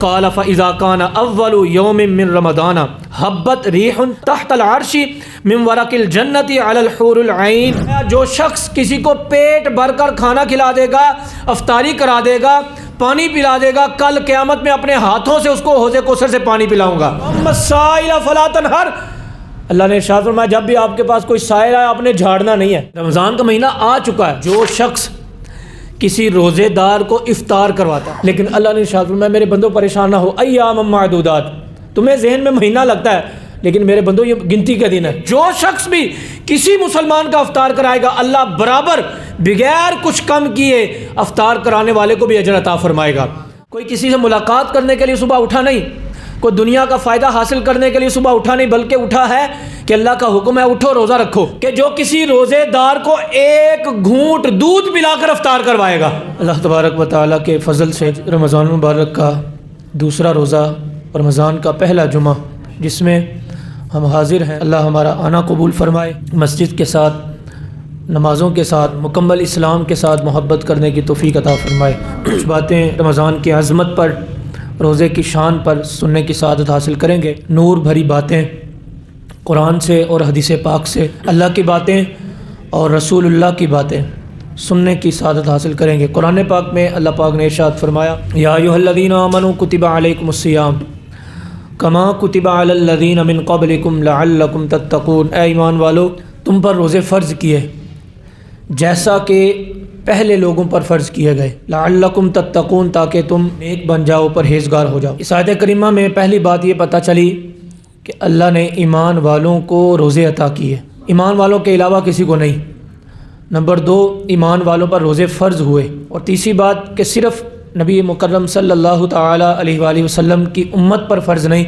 قال فإذا كان أول يوم من رمضان حبت ريح تحت العرش من ورق الجنة على الحور العين. جو شخص کسی کو پیٹ بھر کر کھانا کھلا دے گا، افطاری کرا دے گا، پانی پلا دے گا، کل قیامت میں اپنے ہاتھوں سے اس کو حوض کوثر سے پانی پلاؤں گا. اما السائل فلا تنہر، اللہ نے ارشاد فرمایا جب بھی آپ کے پاس کوئی سائل آئے آپ نے جھاڑنا نہیں ہے. رمضان کا مہینہ آ چکا ہے. جو شخص کسی روزے دار کو افطار کرواتا ہے، لیکن اللہ نے ارشاد فرمایا میرے بندوں پریشان نہ ہو، ایام معدودات، تمہیں ذہن میں مہینہ لگتا ہے لیکن میرے بندوں یہ گنتی کے دن ہے. جو شخص بھی کسی مسلمان کا افطار کرائے گا اللہ برابر بغیر کچھ کم کیے افطار کرانے والے کو بھی اجر عطا فرمائے گا. کوئی کسی سے ملاقات کرنے کے لیے صبح اٹھا نہیں، کوئی دنیا کا فائدہ حاصل کرنے کے لیے صبح اٹھا نہیں، بلکہ اٹھا ہے کہ اللہ کا حکم ہے اٹھو روزہ رکھو. کہ جو کسی روزے دار کو ایک گھونٹ دودھ پلا کر افطار کروائے گا. اللہ تبارک و تعالیٰ کے فضل سے رمضان المبارک کا دوسرا روزہ، رمضان کا پہلا جمعہ جس میں ہم حاضر ہیں، اللہ ہمارا آنا قبول فرمائے. مسجد کے ساتھ، نمازوں کے ساتھ، مکمل اسلام کے ساتھ محبت کرنے کی توفیق عطا فرمائے. کچھ باتیں رمضان کی عظمت پر، روزے کی شان پر سننے کی سعادت حاصل کریں گے. نور بھری باتیں قرآن سے اور حدیث پاک سے، اللہ کی باتیں اور رسول اللہ کی باتیں سننے کی سعادت حاصل کریں گے. قرآن پاک میں اللہ پاک نے ارشاد فرمایا یا ایھا الذین آمنوا کتب علیکم الصیام کما کتب علی الذین من قبلکم لعلکم تتقون. اے ایمان والو تم پر روزے فرض کیے جیسا کہ پہلے لوگوں پر فرض کیے گئے، لعلکم تتقون تاکہ تم نیک بن جاؤ، پرہیزگار ہو جاؤ. اس آیت کریمہ میں پہلی بات یہ پتہ چلی کہ اللہ نے ایمان والوں کو روزے عطا کیے، ایمان والوں کے علاوہ کسی کو نہیں. نمبر 2، ایمان والوں پر روزے فرض ہوئے. اور تیسری بات کہ صرف نبی مکرم صلی اللہ تعالیٰ علیہ وآلہ وسلم کی امت پر فرض نہیں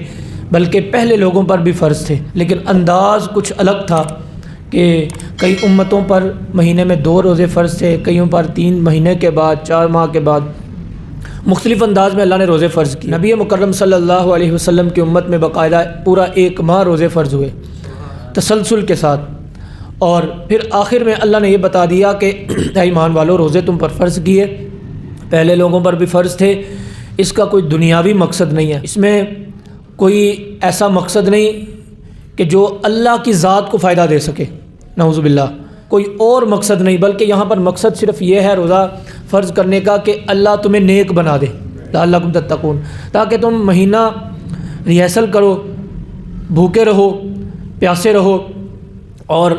بلکہ پہلے لوگوں پر بھی فرض تھے، لیکن انداز کچھ الگ تھا کہ کئی امتوں پر مہینے میں 2 روزے فرض تھے، کئیوں پر 3 مہینے کے بعد، 4 ماہ کے بعد، مختلف انداز میں اللہ نے روزے فرض کیے. نبی مکرم صلی اللہ علیہ وسلم کی امت میں باقاعدہ پورا 1 ماہ روزے فرض ہوئے تسلسل کے ساتھ. اور پھر آخر میں اللہ نے یہ بتا دیا کہ اے ایمان والو روزے تم پر فرض کیے، پہلے لوگوں پر بھی فرض تھے. اس کا کوئی دنیاوی مقصد نہیں ہے، اس میں کوئی ایسا مقصد نہیں کہ جو اللہ کی ذات کو فائدہ دے سکے، نعوذ باللہ، کوئی اور مقصد نہیں، بلکہ یہاں پر مقصد صرف یہ ہے روزہ فرض کرنے کا کہ اللہ تمہیں نیک بنا دے، لعلکم تتقون، تاکہ تم مہینہ ریہرسل کرو، بھوکے رہو، پیاسے رہو اور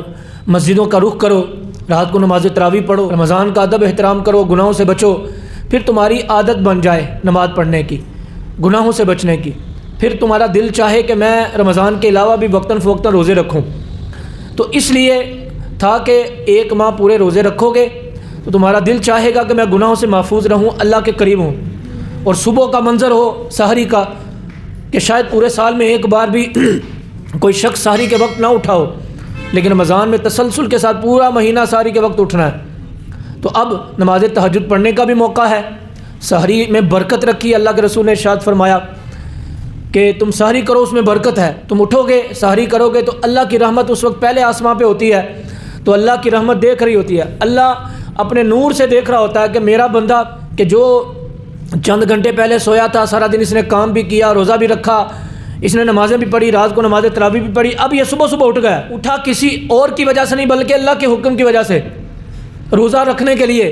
مسجدوں کا رخ کرو، رات کو نماز تراویح پڑھو، رمضان کا ادب احترام کرو، گناہوں سے بچو. پھر تمہاری عادت بن جائے نماز پڑھنے کی، گناہوں سے بچنے کی. پھر تمہارا دل چاہے کہ میں رمضان کے علاوہ بھی وقتاً فوقتاً روزے رکھوں. تو اس لیے تھا کہ 1 ماہ پورے روزے رکھو گے تو تمہارا دل چاہے گا کہ میں گناہوں سے محفوظ رہوں، اللہ کے قریب ہوں. اور صبح کا منظر ہو سحری کا کہ شاید پورے سال میں ایک بار بھی کوئی شخص سحری کے وقت نہ اٹھا ہو، لیکن رمضان میں تسلسل کے ساتھ پورا مہینہ سحری کے وقت اٹھنا ہے. تو اب نماز تہجد پڑھنے کا بھی موقع ہے. سحری میں برکت رکھی، اللہ کے رسول نے ارشاد فرمایا کہ تم سحری کرو اس میں برکت ہے. تم اٹھو گے سحری کرو گے تو اللہ کی رحمت اس وقت پہلے آسمان پہ ہوتی ہے، تو اللہ کی رحمت دیکھ رہی ہوتی ہے. اللہ اپنے نور سے دیکھ رہا ہوتا ہے کہ میرا بندہ کہ جو چند گھنٹے پہلے سویا تھا، سارا دن اس نے کام بھی کیا، روزہ بھی رکھا، اس نے نمازیں بھی پڑھی، رات کو نماز تراویح بھی پڑھی، اب یہ صبح صبح اٹھ گیا. اٹھا کسی اور کی وجہ سے نہیں بلکہ اللہ کے حکم کی وجہ سے، روزہ رکھنے کے لیے،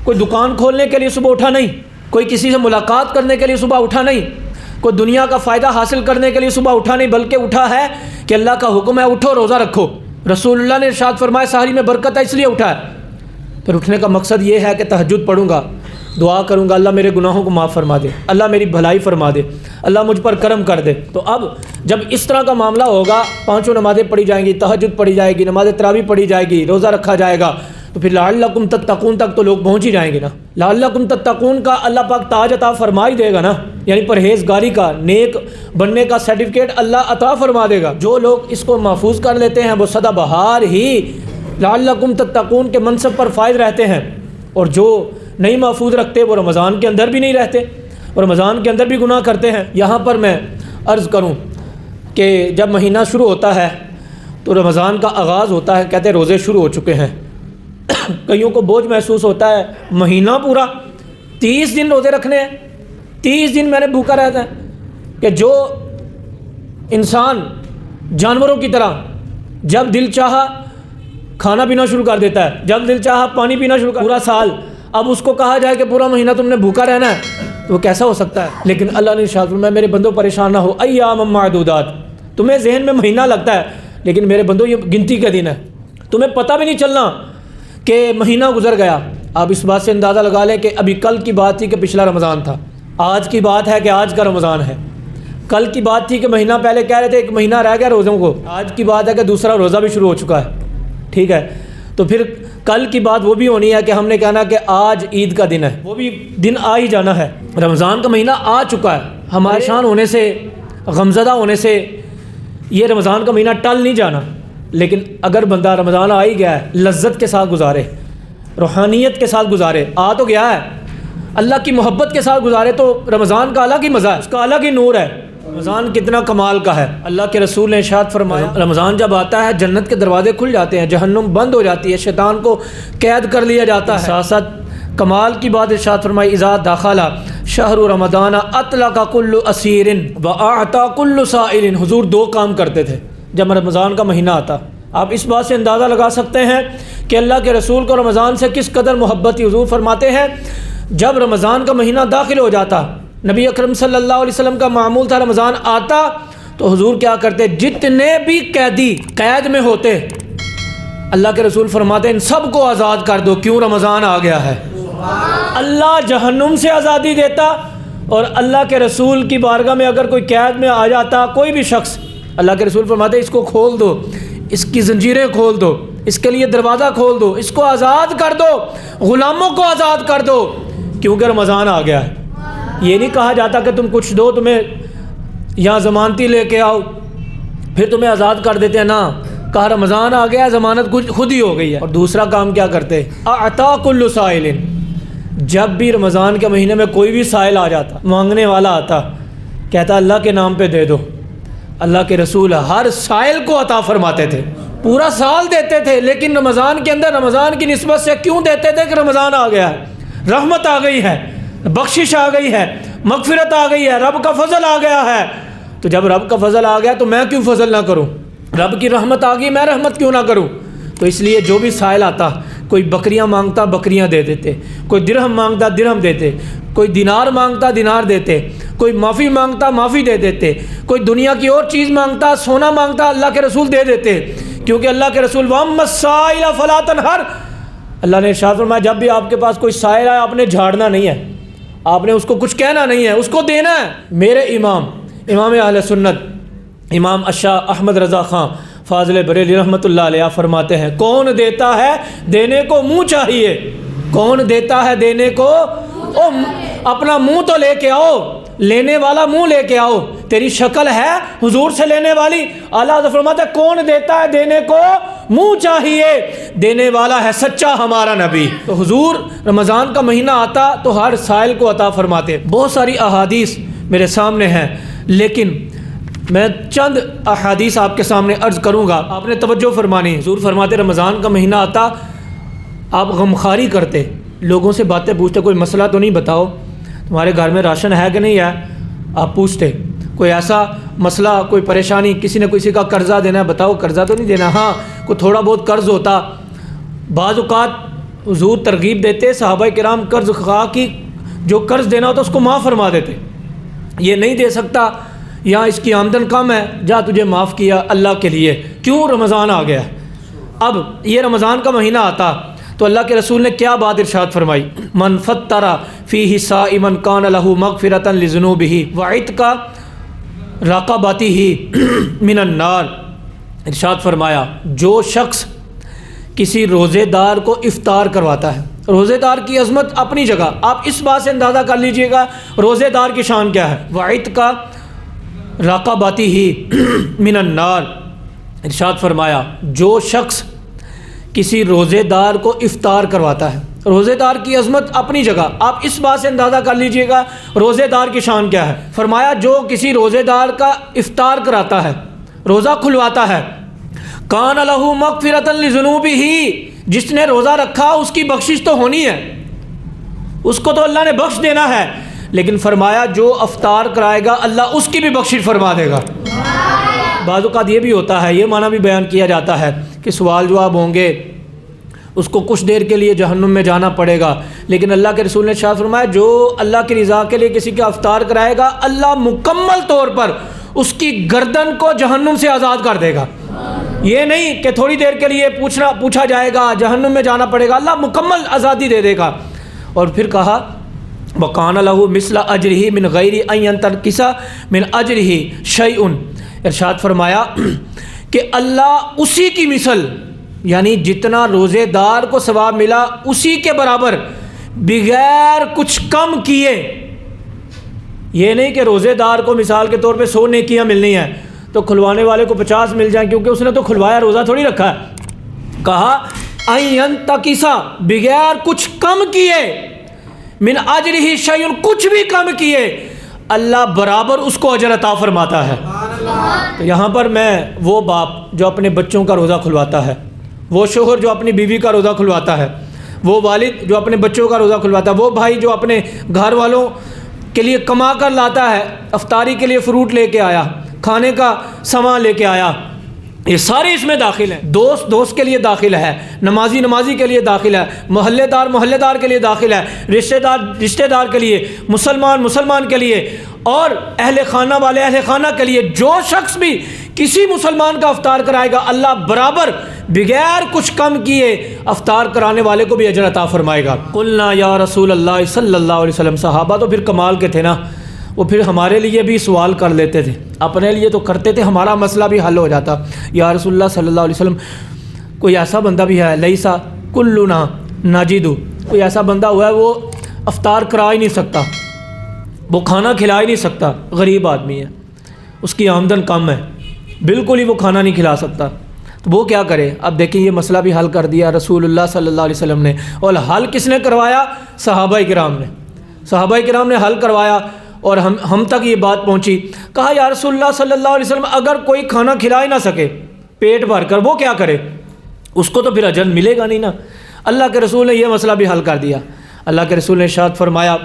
کوئی دکان کھولنے کے لیے صبح اٹھا نہیں، کوئی کسی سے ملاقات کرنے کے لیے صبح اٹھا نہیں، کوئی دنیا کا فائدہ حاصل کرنے کے لیے صبح اٹھا نہیں، بلکہ اٹھا ہے کہ اللہ کا حکم ہے اٹھو روزہ رکھو. رسول اللہ نے ارشاد فرمایا سحری میں برکت ہے اس لیے اٹھا ہے. پھر اٹھنے کا مقصد یہ ہے کہ تہجد پڑھوں گا، دعا کروں گا اللہ میرے گناہوں کو معاف فرما دے، اللہ میری بھلائی فرما دے، اللہ مجھ پر کرم کر دے. تو اب جب اس طرح کا معاملہ ہوگا، 5 نمازیں پڑھی جائیں گی، تہجد پڑھی جائے گی، نماز تراویح پڑھی جائے گی، روزہ رکھا جائے گا، تو پھر لعلکم تتقون تک تو لوگ پہنچ ہی جائیں گے نا. لعلکم تتقون کا اللہ پاک تاج عطا فرما ہی دے گا نا، یعنی پرہیزگاری کا، نیک بننے کا سرٹیفکیٹ اللہ عطا فرما دے گا. جو لوگ اس کو محفوظ کر لیتے ہیں وہ سدا بہار ہی لعلکم تتقون کے منصب پر فائز رہتے ہیں، اور جو نہیں محفوظ رکھتے وہ رمضان کے اندر بھی نہیں رہتے اور رمضان کے اندر بھی گناہ کرتے ہیں. یہاں پر میں عرض کروں کہ جب مہینہ شروع ہوتا ہے تو رمضان کا آغاز ہوتا ہے، کہتے ہیں روزے شروع ہو چکے ہیں. کئیوں کو بوجھ محسوس ہوتا ہے، مہینہ پورا 30 دن روزے رکھنے ہیں، 30 دن میں نے بھوکا رہتا ہے کہ جو انسان جانوروں کی طرح جب دل چاہا کھانا پینا شروع کر دیتا ہے، جب دل چاہا پانی پینا شروع کر، پورا سال اب اس کو کہا جائے کہ پورا مہینہ تم نے بھوکا رہنا ہے تو وہ کیسا ہو سکتا ہے؟ لیکن اللہ نے ارشاد فرمایا میرے بندوں پریشان نہ ہو، ایام معدودات، تمہیں ذہن میں مہینہ لگتا ہے لیکن میرے بندوں یہ گنتی کا دن ہے، تمہیں پتہ بھی نہیں چلنا کہ مہینہ گزر گیا۔ آپ اس بات سے اندازہ لگا لیں کہ ابھی کل کی بات تھی کہ پچھلا رمضان تھا، آج کی بات ہے کہ آج کا رمضان ہے، کل کی بات تھی کہ مہینہ پہلے کہہ رہے تھے ایک مہینہ رہ گیا روزوں کو، آج کی بات ہے کہ دوسرا روزہ بھی شروع ہو چکا ہے، ٹھیک ہے؟ تو پھر کل کی بات وہ بھی ہونی ہے کہ ہم نے کہنا کہ آج عید کا دن ہے، وہ بھی دن آ ہی جانا ہے۔ رمضان کا مہینہ آ چکا ہے، ہمارے شان ہونے سے، غمزدہ ہونے سے یہ رمضان کا مہینہ ٹل نہیں جانا، لیکن اگر بندہ رمضان آ ہی گیا ہے لذت کے ساتھ گزارے، روحانیت کے ساتھ گزارے، آ تو گیا ہے اللہ کی محبت کے ساتھ گزارے تو رمضان کا الگ ہی مزہ ہے، اس کا الگ ہی نور ہے۔ رمضان کتنا کمال کا ہے، اللہ کے رسول نے ارشاد فرمایا رمضان جب آتا ہے جنت کے دروازے کھل جاتے ہیں، جہنم بند ہو جاتی ہے، شیطان کو قید کر لیا جاتا ہے۔ ساتھ ساتھ کمال کی بات ارشاد فرمائی اذا دخل شہر رمضان اطلق کل اسیر واعطى کل سائل، حضور 2 کام کرتے تھے جب رمضان کا مہینہ آتا۔ آپ اس بات سے اندازہ لگا سکتے ہیں کہ اللہ کے رسول کو رمضان سے کس قدر محبت تھی۔ حضور فرماتے ہیں جب رمضان کا مہینہ داخل ہو جاتا، نبی اکرم صلی اللہ علیہ وسلم کا معمول تھا رمضان آتا تو حضور کیا کرتے، جتنے بھی قیدی قید میں ہوتے اللہ کے رسول فرماتے ان سب کو آزاد کر دو، کیوں رمضان آ گیا ہے۔ اللہ جہنم سے آزادی دیتا اور اللہ کے رسول کی بارگاہ میں اگر کوئی قید میں آ جاتا کوئی بھی شخص، اللہ کے رسول فرماتے اس کو کھول دو، اس کی زنجیریں کھول دو، اس کے لیے دروازہ کھول دو، اس کو آزاد کر دو، غلاموں کو آزاد کر دو، کیونکہ رمضان آ گیا ہے۔ یہ نہیں کہا جاتا کہ تم کچھ دو، تمہیں یہاں ضمانتی لے کے آؤ پھر تمہیں آزاد کر دیتے ہیں، نہ کہا رمضان آ گیا ضمانت خود ہی ہو گئی ہے۔ اور دوسرا کام کیا کرتے، اعطا کل سائل، جب بھی رمضان کے مہینے میں کوئی بھی سائل آ جاتا، مانگنے والا آتا، کہتا اللہ کے نام پہ دے دو، اللہ کے رسول ہر سائل کو عطا فرماتے تھے، پورا سال دیتے تھے، لیکن رمضان کے اندر رمضان کی نسبت سے کیوں دیتے تھے کہ رمضان آ گیا ہے، رحمت آ گئی ہے، بخشش آ گئی ہے، مغفرت آ گئی ہے، رب کا فضل آ گیا ہے۔ تو جب رب کا فضل آ گیا تو میں کیوں فضل نہ کروں، رب کی رحمت آ گئی میں رحمت کیوں نہ کروں۔ تو اس لیے جو بھی سائل آتا، کوئی بکریاں مانگتا بکریاں دے دیتے، کوئی درہم مانگتا درہم دیتے، کوئی دینار مانگتا دینار دیتے، کوئی معافی مانگتا معافی دے دیتے، کوئی دنیا کی اور چیز مانگتا سونا مانگتا اللہ کے رسول دے دیتے، کیونکہ اللہ کے رسول وَأَمَّا السَّائِلَ فَلَا تَنْهَرْ، اللہ نے ارشاد فرمایا جب بھی آپ کے پاس کوئی سائل آئے آپ نے جھاڑنا نہیں ہے، آپ نے اس کو کچھ کہنا نہیں ہے، اس کو دینا ہے۔ میرے امام اہل سنت امام الشاہ احمد رضا خان فاضل بریلی رحمۃ اللہ علیہ فرماتے ہیں کون دیتا ہے دینے کو منہ چاہیے، کون دیتا ہے دینے کو اپنا منہ تو لے کے آؤ، لینے والا منہ لے کے آؤ، تیری شکل ہے حضور سے لینے والی۔ اعلیٰ حضرت فرماتا ہے کون دیتا ہے دینے کو منہ چاہیے، دینے والا ہے سچا ہمارا نبی۔ تو حضور رمضان کا مہینہ آتا تو ہر سائل کو عطا فرماتے۔ بہت ساری احادیث میرے سامنے ہیں لیکن میں چند احادیث آپ کے سامنے عرض کروں گا، آپ نے توجہ فرمانی۔ حضور فرماتے رمضان کا مہینہ آتا آپ غمخواری کرتے، لوگوں سے باتیں پوچھتے، کوئی مسئلہ تو نہیں بتاؤ، تمہارے گھر میں راشن ہے کہ نہیں ہے، آپ پوچھتے، کوئی ایسا مسئلہ کوئی پریشانی، کسی نے کسی کا قرضہ دینا ہے، بتاؤ قرضہ تو نہیں دینا، ہاں کوئی تھوڑا بہت قرض ہوتا۔ بعض اوقات حضور ترغیب دیتے صحابہ کرام قرض خواہ کی جو قرض دینا ہوتا اس کو معاف فرما دیتے، یہ نہیں دے سکتا یا اس کی آمدن کم ہے، جا تجھے معاف کیا اللہ کے لیے، کیوں رمضان آ گیا۔ اب یہ رمضان کا مہینہ آتا تو اللہ کے رسول نے کیا بات ارشاد فرمائی، من فطر فیہ صائما کان لہ مغفرۃ لذنوبہ وعتق رقبتہ من النار۔ ارشاد فرمایا جو شخص کسی روزے دار کو افطار کرواتا ہے، روزے دار کی عظمت اپنی جگہ، آپ اس بات سے اندازہ کر لیجئے گا روزے دار کی شان کیا ہے، وعتق رقبتہ من النار۔ ارشاد فرمایا جو شخص کسی روزے دار کو افطار کرواتا ہے، روزے دار کی عظمت اپنی جگہ، آپ اس بات سے اندازہ کر لیجئے گا روزے دار کی شان کیا ہے۔ فرمایا جو کسی روزے دار کا افطار کراتا ہے، روزہ کھلواتا ہے، کان لہ مغفرۃ لذنوبہ، جس نے روزہ رکھا اس کی بخشش تو ہونی ہے، اس کو تو اللہ نے بخش دینا ہے، لیکن فرمایا جو افطار کرائے گا اللہ اس کی بھی بخشش فرما دے گا۔ بعض اوقات یہ بھی ہوتا ہے، یہ معنی بھی بیان کیا جاتا ہے کہ سوال جواب ہوں گے، اس کو کچھ دیر کے لیے جہنم میں جانا پڑے گا، لیکن اللہ کے رسول نے ارشاد فرمایا جو اللہ کی رضا کے لیے کسی کا افطار کرائے گا اللہ مکمل طور پر اس کی گردن کو جہنم سے آزاد کر دے گا۔ یہ نہیں کہ تھوڑی دیر کے لیے پوچھا جائے گا، جہنم میں جانا پڑے گا، اللہ مکمل آزادی دے دے گا۔ اور پھر کہا وَقَانَ لَهُ مِثْلَ أَجْرِهِ مِنْ غَيْرِ أَنْ يَنْتَقِصَ مِنْ أَجْرِهِ شَيْءٌ۔ ارشاد فرمایا کہ اللہ اسی کی مثل، یعنی جتنا روزے دار کو ثواب ملا اسی کے برابر بغیر کچھ کم کیے، یہ نہیں کہ روزے دار کو مثال کے طور پہ 100 نیکیاں ملنی ہیں تو کھلوانے والے کو 50 مل جائیں کیونکہ اس نے تو کھلوایا، روزہ تھوڑی رکھا ہے۔ کہا این تقیسا، بغیر کچھ کم کیے، من اجرہ شیء، کچھ بھی کم کیے اللہ برابر اس کو اجر عطا فرماتا ہے۔ تو یہاں پر میں وہ باپ جو اپنے بچوں کا روزہ کھلواتا ہے، وہ شوہر جو اپنی بیوی کا روزہ کھلواتا ہے، وہ والد جو اپنے بچوں کا روزہ کھلواتا ہے، وہ بھائی جو اپنے گھر والوں کے لیے کما کر لاتا ہے، افطاری کے لیے فروٹ لے کے آیا، کھانے کا سامان لے کے آیا، یہ سارے اس میں داخل ہیں۔ دوست کے لیے داخل ہے، نمازی کے لیے داخل ہے، محلے دار کے لیے داخل ہے، رشتہ دار کے لیے، مسلمان کے لیے، اور اہل خانہ کے لیے۔ جو شخص بھی کسی مسلمان کا افطار کرائے گا اللہ برابر بغیر کچھ کم کیے افطار کرانے والے کو بھی اجر عطا فرمائے گا۔ قلنا یا رسول اللہ صلی اللہ علیہ وسلم، صحابہ تو پھر کمال کے تھے نا، وہ پھر ہمارے لیے بھی سوال کر لیتے تھے، اپنے لیے تو کرتے تھے، ہمارا مسئلہ بھی حل ہو جاتا۔ یا رسول اللہ صلی اللہ علیہ وسلم، کوئی ایسا بندہ بھی ہے لیسا کلنا ناجدو، کوئی ایسا بندہ ہوا ہے وہ افطار کرا ہی نہیں سکتا، وہ کھانا کھلا ہی نہیں سکتا، غریب آدمی ہے، اس کی آمدن کم ہے، بالکل ہی وہ کھانا نہیں کھلا سکتا، تو وہ کیا کرے؟ اب دیکھیں یہ مسئلہ بھی حل کر دیا رسول اللہ صلی اللہ علیہ وسلم نے، اور حل کس نے کروایا؟ صحابہ کرام نے حل کروایا، اور ہم تک یہ بات پہنچی۔ کہا یا رسول اللہ صلی اللہ علیہ وسلم اگر کوئی کھانا کھلا ہی نہ سکے پیٹ بھر کر، وہ کیا کرے؟ اس کو تو پھر اجر ملے گا نہیں نا۔ اللہ کے رسول نے یہ مسئلہ بھی حل کر دیا۔ اللہ کے رسول نے ارشاد فرمایا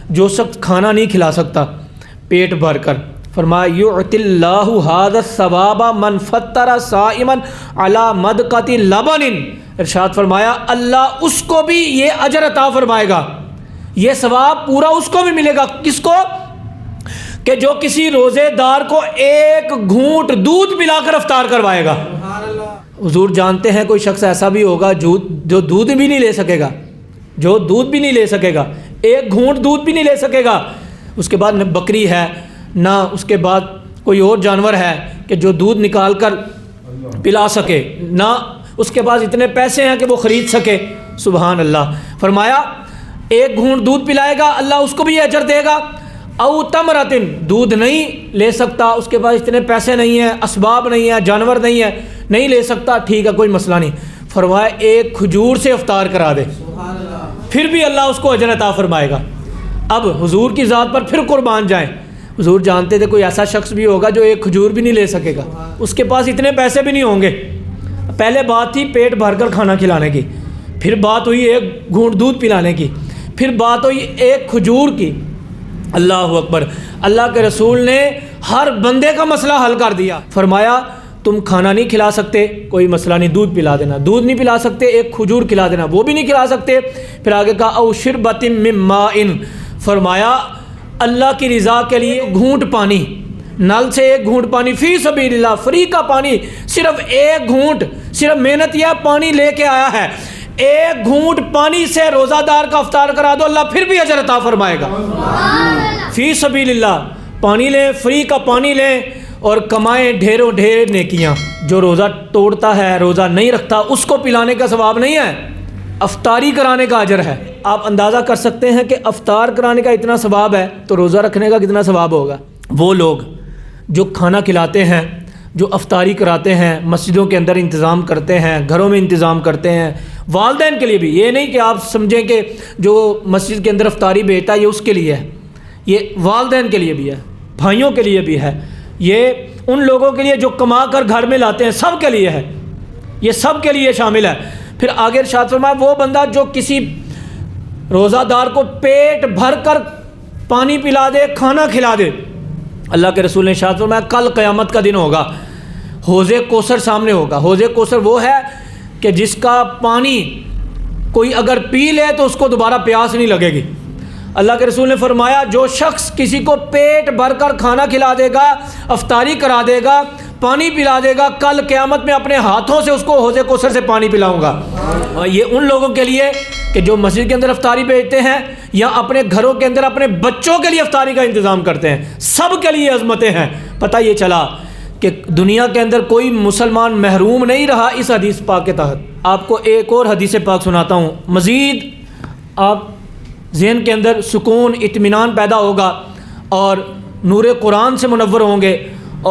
جو شخص کھانا نہیں کھلا سکتا پیٹ بھر کر، فرمایا یعطی اللہ ھذا الثواب من فطر صائما علی مدقۃ لبن، ارشاد فرمایا اللہ اس کو بھی یہ اجر عطا فرمائے گا، یہ ثواب پورا اس کو بھی ملے گا۔ کس کو؟ کہ جو کسی روزے دار کو ایک گھونٹ دودھ پلا کر افطار کروائے گا۔ حضور جانتے ہیں کوئی شخص ایسا بھی ہوگا جو دودھ بھی نہیں لے سکے گا، ایک گھونٹ دودھ بھی نہیں لے سکے گا، اس کے بعد نہ بکری ہے نہ اس کے بعد کوئی اور جانور ہے کہ جو دودھ نکال کر پلا سکے، نہ اس کے پاس اتنے پیسے ہیں کہ وہ خرید سکے۔ سبحان اللہ۔ فرمایا ایک گھونٹ دودھ پلائے گا اللہ اس کو بھی اجر دے گا۔ او تمرتن، دودھ نہیں لے سکتا، اس کے پاس اتنے پیسے نہیں ہیں، اسباب نہیں ہیں، جانور نہیں ہے، نہیں لے سکتا، ٹھیک ہے کوئی مسئلہ نہیں، فرمایا ایک کھجور سے افطار کرا دے، پھر بھی اللہ اس کو اجر عطا فرمائے گا۔ اب حضور کی ذات پر پھر قربان جائیں، حضور جانتے تھے کوئی ایسا شخص بھی ہوگا جو ایک کھجور بھی نہیں لے سکے گا، اس کے پاس اتنے پیسے بھی نہیں ہوں گے۔ پہلے بات تھی پیٹ بھر کر کھانا کھلانے کی، پھر بات ہوئی ایک گھونٹ دودھ پلانے کی، پھر بات ہوئی ایک کھجور کی۔ اللہ اکبر۔ اللہ کے رسول نے ہر بندے کا مسئلہ حل کر دیا۔ فرمایا تم کھانا نہیں کھلا سکتے کوئی مسئلہ نہیں، دودھ پلا دینا، دودھ نہیں پلا سکتے ایک کھجور کھلا دینا، وہ بھی نہیں کھلا سکتے، پھر آگے کہا او شربۃ من ماء، فرمایا اللہ کی رضا کے لیے گھونٹ پانی، نل سے ایک گھونٹ پانی، فی سبیل اللہ، فری کا پانی، صرف ایک گھونٹ، صرف محنت یہ پانی لے کے آیا ہے، ایک گھونٹ پانی سے روزہ دار کا افطار کرا دو اللہ پھر بھی اجر عطا فرمائے گا۔ فی سبیل اللہ، پانی لیں، فری کا پانی لیں اور کمائیں ڈھیروں ڈھیر نیکیاں۔ جو روزہ توڑتا ہے، روزہ نہیں رکھتا، اس کو پلانے کا ثواب نہیں ہے، افطاری کرانے کا اجر ہے۔ آپ اندازہ کر سکتے ہیں کہ افطار کرانے کا اتنا ثواب ہے تو روزہ رکھنے کا کتنا ثواب ہوگا۔ وہ لوگ جو کھانا کھلاتے ہیں، جو افطاری کراتے ہیں، مسجدوں کے اندر انتظام کرتے ہیں، گھروں میں انتظام کرتے ہیں، والدین کے لیے بھی، یہ نہیں کہ آپ سمجھیں کہ جو مسجد کے اندر افطاری بھیجتا ہے یہ اس کے لیے ہے، یہ والدین کے لیے بھی ہے، بھائیوں کے لیے بھی ہے، یہ ان لوگوں کے لیے جو کما کر گھر میں لاتے ہیں، سب کے لیے ہے، یہ سب کے لیے شامل ہے۔ پھر آگے ارشاد فرمایا وہ بندہ جو کسی روزہ دار کو پیٹ بھر کر پانی پلا دے، کھانا کھلا دے۔ اللہ کے رسول نے ارشاد فرمایا کل قیامت کا دن ہوگا، حوض کوثر سامنے ہوگا۔ حوض کوثر وہ ہے کہ جس کا پانی کوئی اگر پی لے تو اس کو دوبارہ پیاس نہیں لگے گی۔ اللہ کے رسول نے فرمایا جو شخص کسی کو پیٹ بھر کر کھانا کھلا دے گا، افطاری کرا دے گا، پانی پلا دے گا، کل قیامت میں اپنے ہاتھوں سے اس کو حوض کوثر سے پانی پلاؤں گا۔ اور یہ ان لوگوں کے لیے کہ جو مسجد کے اندر افطاری بھیجتے ہیں یا اپنے گھروں کے اندر اپنے بچوں کے لیے افطاری کا انتظام کرتے ہیں، سب کے لیے عظمتیں ہیں۔ پتہ یہ چلا کہ دنیا کے اندر کوئی مسلمان محروم نہیں رہا اس حدیث پاک کے تحت۔ آپ کو ایک اور حدیث پاک سناتا ہوں، مزید آپ ذہن کے اندر سکون اطمینان پیدا ہوگا اور نور قرآن سے منور ہوں گے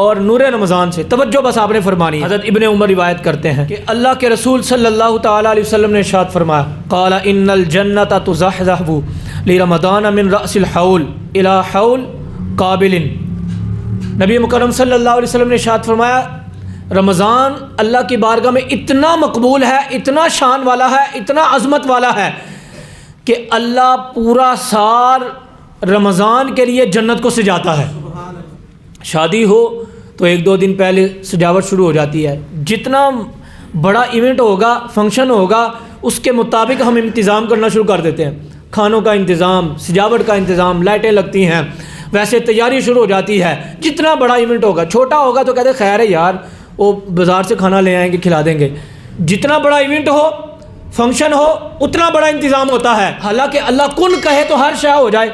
اور نور رمضان سے۔ توجہ بس آپ نے فرمانی ہے۔ حضرت ابن عمر روایت کرتے ہیں کہ اللہ کے رسول صلی اللہ تعالیٰ علیہ وسلم نے ارشاد فرمایا قال ان الجنۃ تزحزح لرمضان من رأس الحول الى حول قابل۔ نبی مکرم صلی اللہ علیہ وسلم نے ارشاد فرمایا رمضان اللہ کی بارگاہ میں اتنا مقبول ہے، اتنا شان والا ہے، اتنا عظمت والا ہے کہ اللہ پورا سال رمضان کے لیے جنت کو سجاتا ہے۔ شادی ہو تو ایک دو دن پہلے سجاوٹ شروع ہو جاتی ہے، جتنا بڑا ایونٹ ہوگا، فنکشن ہوگا، اس کے مطابق ہم انتظام کرنا شروع کر دیتے ہیں، کھانوں کا انتظام، سجاوٹ کا انتظام، لائٹیں لگتی ہیں، ویسے تیاری شروع ہو جاتی ہے۔ جتنا بڑا ایونٹ ہوگا، چھوٹا ہوگا تو کہتے خیر ہے یار وہ بازار سے کھانا لے آئیں گے کھلا دیں گے، جتنا بڑا ایونٹ ہو، فنکشن ہو، اتنا بڑا انتظام ہوتا ہے۔ حالانکہ اللہ کن کہے تو ہر شے ہو جائے،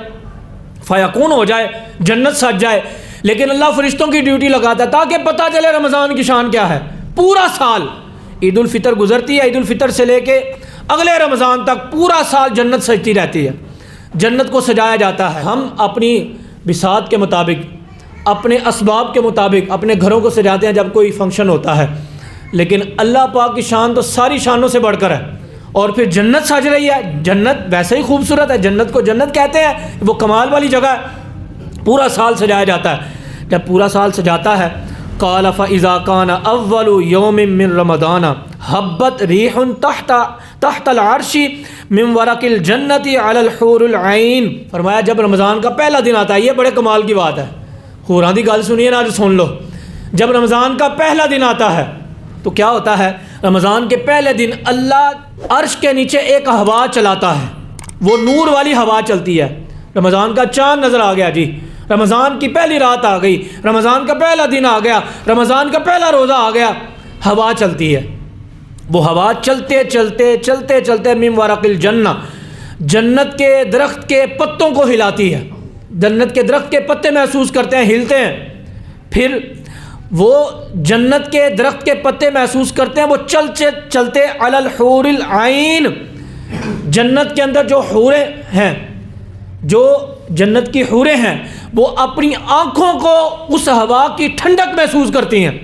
فیکون ہو جائے، جنت سج جائے، لیکن اللہ فرشتوں کی ڈیوٹی لگاتا ہے تاکہ پتہ چلے رمضان کی شان کیا ہے۔ پورا سال عید الفطر گزرتی ہے، عید الفطر سے لے کے اگلے رمضان تک پورا سال جنت سجتی رہتی ہے، جنت کو سجایا جاتا ہے۔ ہم اپنی بساط کے مطابق، اپنے اسباب کے مطابق اپنے گھروں کو سجاتے ہیں جب کوئی فنکشن ہوتا ہے، لیکن اللہ پاک کی شان تو ساری شانوں سے بڑھ کر ہے۔ اور پھر جنت سج رہی ہے، جنت ویسے ہی خوبصورت ہے، جنت کو جنت کہتے ہیں، وہ کمال والی جگہ ہے، پورا سال سجایا جاتا ہے۔ جب پورا سال سجاتا ہے قال فاذا كان اول يوم من رمضان حبت ريح تحت العرش من ورق الجنة على الحور العين۔ فرمایا جب رمضان کا پہلا دن آتا ہے، یہ بڑے کمال کی بات ہے، حوراں دی گل سنیے نا، سن لو۔ جب رمضان کا پہلا دن آتا ہے تو کیا ہوتا ہے؟ رمضان کے پہلے دن اللہ عرش کے نیچے ایک ہوا چلاتا ہے، وہ نور والی ہوا چلتی ہے۔ رمضان کا چاند نظر آ گیا، جی رمضان کی پہلی رات آ گئی، رمضان کا پہلا دن آ گیا، رمضان کا پہلا روزہ آ گیا، ہوا چلتی ہے۔ وہ ہوا چلتے چلتے چلتے چلتے من ورق الجنہ، جنت کے درخت کے پتوں کو ہلاتی ہے، جنت کے درخت کے پتے محسوس کرتے ہیں، ہلتے ہیں۔ پھر وہ جنت کے درخت کے پتے محسوس کرتے ہیں، وہ چلتے چلتے علی الحور العین، جنت کے اندر جو حوریں ہیں، جو جنت کی حوریں ہیں، وہ اپنی آنکھوں کو اس ہوا کی ٹھنڈک محسوس کرتی ہیں۔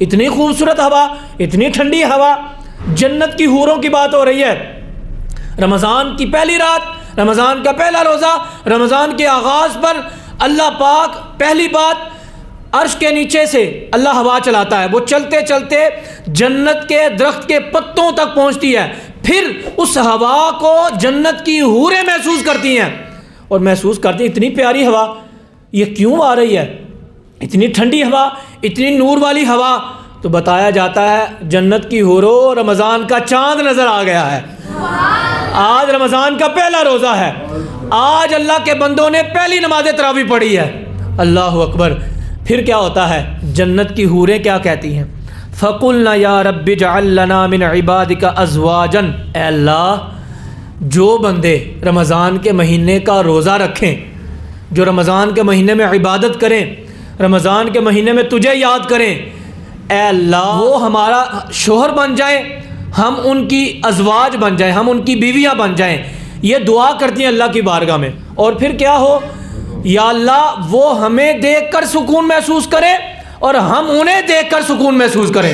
اتنی خوبصورت ہوا، اتنی ٹھنڈی ہوا، جنت کی حوروں کی بات ہو رہی ہے۔ رمضان کی پہلی رات، رمضان کا پہلا روزہ، رمضان کے آغاز پر اللہ پاک پہلی بات عرش کے نیچے سے اللہ ہوا چلاتا ہے، وہ چلتے چلتے جنت کے درخت کے پتوں تک پہنچتی ہے۔ پھر اس ہوا کو جنت کی حوریں محسوس کرتی ہیں، اور محسوس کرتی ہیں اتنی پیاری ہوا، یہ کیوں آ رہی ہے، اتنی ٹھنڈی ہوا، اتنی نور والی ہوا؟ تو بتایا جاتا ہے جنت کی حوروں رمضان کا چاند نظر آ گیا ہے۔ آج رمضان کا پہلا روزہ ہے، آج اللہ کے بندوں نے پہلی نماز تراویح پڑھی ہے، اللہ اکبر۔ پھر کیا ہوتا ہے؟ جنت کی حوریں کیا کہتی ہیں؟ فَقُلْنَا يَا رَبِّ اجْعَل لَنَا مِنْ عِبَادِكَ أَزْوَاجًا، اے اللہ جو بندے رمضان کے مہینے کا روزہ رکھیں، جو رمضان کے مہینے میں عبادت کریں، رمضان کے مہینے میں تجھے یاد کریں، اے اللہ وہ ہمارا شوہر بن جائیں، ہم ان کی ازواج بن جائیں، ہم ان کی بیویاں بن جائیں۔ یہ دعا کرتی ہیں اللہ کی بارگاہ میں۔ اور پھر کیا ہو؟ یا اللہ وہ ہمیں دیکھ کر سکون محسوس کرے اور ہم انہیں دیکھ کر سکون محسوس کریں۔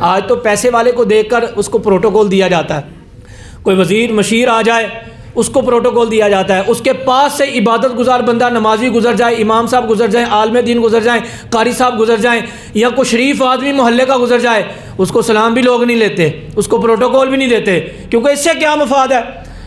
آج تو پیسے والے کو دیکھ کر اس کو پروٹوکول دیا جاتا ہے، کوئی وزیر مشیر آ جائے اس کو پروٹوکول دیا جاتا ہے، اس کے پاس سے عبادت گزار بندہ، نمازی گزر جائے، امام صاحب گزر جائیں، عالم دین گزر جائیں، قاری صاحب گزر جائیں، یا کوئی شریف آدمی محلے کا گزر جائے، اس کو سلام بھی لوگ نہیں لیتے، اس کو پروٹوکول بھی نہیں دیتے، کیونکہ اس سے کیا مفاد ہے؟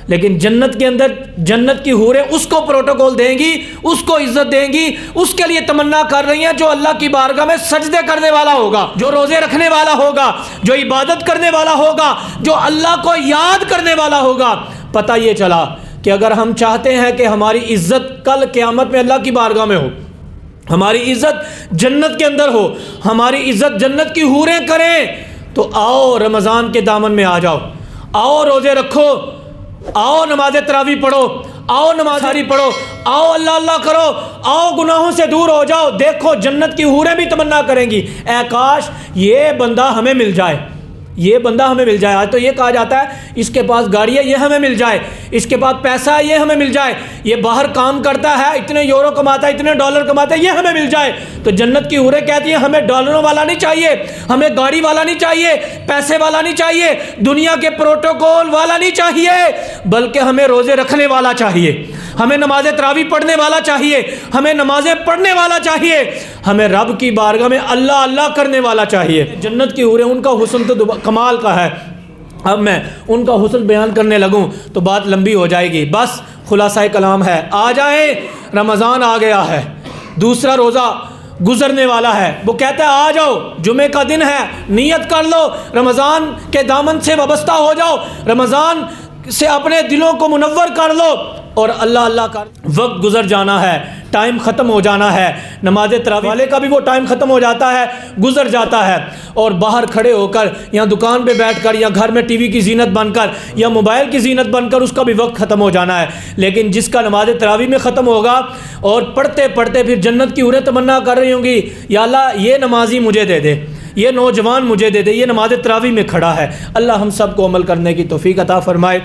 لیکن جنت کے اندر جنت کی حوریں اس کو پروٹوکول دیں گی، اس کو عزت دیں گی، اس کے لیے تمنا کر رہی ہیں جو اللہ کی بارگاہ میں سجدے کرنے والا ہوگا، جو روزے رکھنے والا ہوگا، جو عبادت کرنے والا ہوگا، جو اللہ کو یاد کرنے والا ہوگا۔ پتہ یہ چلا کہ اگر ہم چاہتے ہیں کہ ہماری عزت کل قیامت میں اللہ کی بارگاہ میں ہو، ہماری عزت جنت کے اندر ہو، ہماری عزت جنت کی حوریں کریں، تو آؤ رمضان کے دامن میں آ جاؤ، آؤ روزے رکھو، آؤ نماز تراویح پڑھو، آؤ نماز ساری پڑھو، آؤ اللہ اللہ کرو، آؤ گناہوں سے دور ہو جاؤ۔ دیکھو جنت کی حوریں بھی تمنا کریں گی، اے کاش یہ بندہ ہمیں مل جائے، یہ بندہ ہمیں مل جائے۔ آج تو یہ کہا جاتا ہے اس کے پاس گاڑی ہے، یہ ہمیں مل جائے، اس کے پاس پیسہ ہے، یہ ہمیں مل جائے، یہ باہر کام کرتا ہے، اتنے یورو کماتا ہے، اتنے ڈالر کماتا ہے، یہ ہمیں مل جائے۔ تو جنت کی حوریں کہتی ہیں ہمیں ڈالروں والا نہیں چاہیے، ہمیں گاڑی والا نہیں چاہیے، پیسے والا نہیں چاہیے، دنیا کے پروٹوکول والا نہیں چاہیے، بلکہ ہمیں روزے رکھنے والا چاہیے، ہمیں نماز تراویح پڑھنے والا چاہیے، ہمیں نمازیں پڑھنے والا چاہیے، ہمیں رب کی بارگاہ میں اللہ اللہ کرنے والا چاہیے۔ جنت کی حوریں ان کا حسن تو کمال کا ہے۔ اب میں ان کا حسن بیان کرنے لگوں تو بات لمبی ہو جائے گی، بس خلاصہ کلام ہے، آ جائیں، رمضان آ گیا ہے، دوسرا روزہ گزرنے والا ہے۔ وہ کہتا ہے آ جاؤ، جمعے کا دن ہے، نیت کر لو، رمضان کے دامن سے وابستہ ہو جاؤ، رمضان سے اپنے دلوں کو منور کر لو، اور اللہ اللہ کر۔ وقت گزر جانا ہے، ٹائم ختم ہو جانا ہے، نماز تراویح والے کا بھی وہ ٹائم ختم ہو جاتا ہے، گزر جاتا ہے، اور باہر کھڑے ہو کر یا دکان پہ بیٹھ کر یا گھر میں ٹی وی کی زینت بن کر یا موبائل کی زینت بن کر اس کا بھی وقت ختم ہو جانا ہے۔ لیکن جس کا نماز تراویح میں ختم ہوگا اور پڑھتے پڑھتے پھر جنت کی حوریں تمنا کر رہی ہوں گی، یا اللہ یہ نمازی مجھے دے دے، یہ نوجوان مجھے دے دے، یہ نماز تراویح میں کھڑا ہے۔ اللہ ہم سب کو عمل کرنے کی توفیق عطا فرمائے۔